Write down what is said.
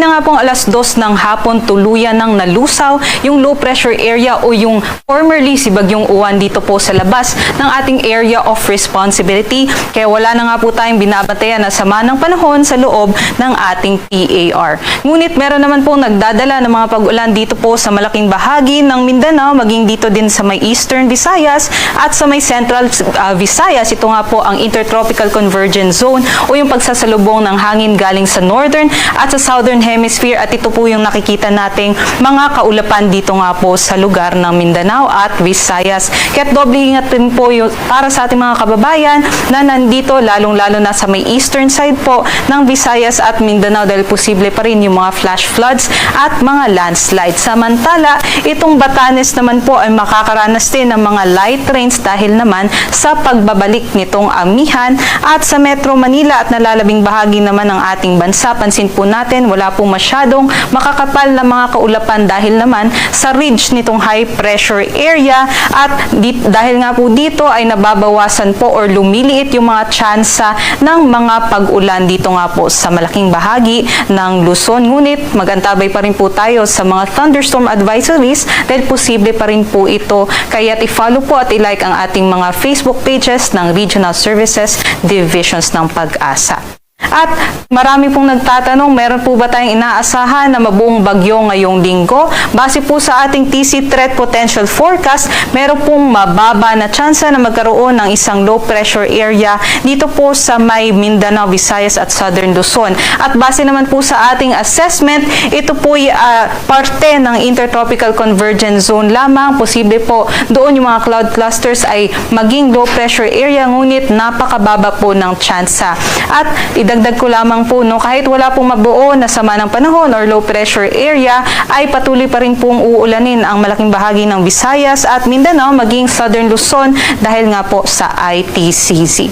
Na nga pong 2:00 ng hapon, tuluyan ng nalusaw yung low pressure area o yung formerly si Bagyong Uwan dito po sa labas ng ating area of responsibility. Kaya wala na nga po tayong binabantayan na sama ng panahon sa loob ng ating PAR. Ngunit meron naman pong nagdadala ng mga pag-ulan dito po sa malaking bahagi ng Mindanao, maging dito din sa may Eastern Visayas at sa may Central Visayas. Ito nga po ang Intertropical Convergence Zone o yung pagsasalubong ng hangin galing sa Northern at sa Southern Hemisphere, at ito po yung nakikita nating mga kaulapan dito nga po sa lugar ng Mindanao at Visayas. Kaya't doble ingat din po yung para sa ating mga kababayan na nandito, lalong-lalo na sa may eastern side po ng Visayas at Mindanao, dahil posible pa rin yung mga flash floods at mga landslides. Samantala, itong Batanes naman po ay makakaranas din ng mga light rains dahil naman sa pagbabalik nitong amihan, at sa Metro Manila at nalalabing bahagi naman ng ating bansa, pansin po natin wala pong masyadong makakapal na mga kaulapan dahil naman sa ridge nitong high pressure area, at dahil nga po dito ay nababawasan po or lumiliit yung mga tsansa ng mga pag-ulan dito nga po sa malaking bahagi ng Luzon. Ngunit magantabay pa rin po tayo sa mga thunderstorm advisories dahil posible pa rin po ito. Kaya't i-follow po at i-like ang ating mga Facebook pages ng Regional Services Divisions ng Pag-asa. At marami pong nagtatanong, meron po ba tayong inaasahan na mabuong bagyo ngayong linggo? Base po sa ating TC Threat Potential Forecast, meron pong mababa na tsansa na magkaroon ng isang low pressure area dito po sa may Mindanao, Visayas at Southern Luzon. At base naman po sa ating assessment, ito po ay parte ng Intertropical Convergence Zone lamang. Posible po doon yung mga cloud clusters ay maging low pressure area, ngunit napakababa po ng tsansa. At idagdag ko lamang po, kahit wala pong mabuo na sama ng panahon or low pressure area, ay patuloy pa rin pong uulanin ang malaking bahagi ng Visayas at Mindanao, maging Southern Luzon dahil nga po sa ITCZ.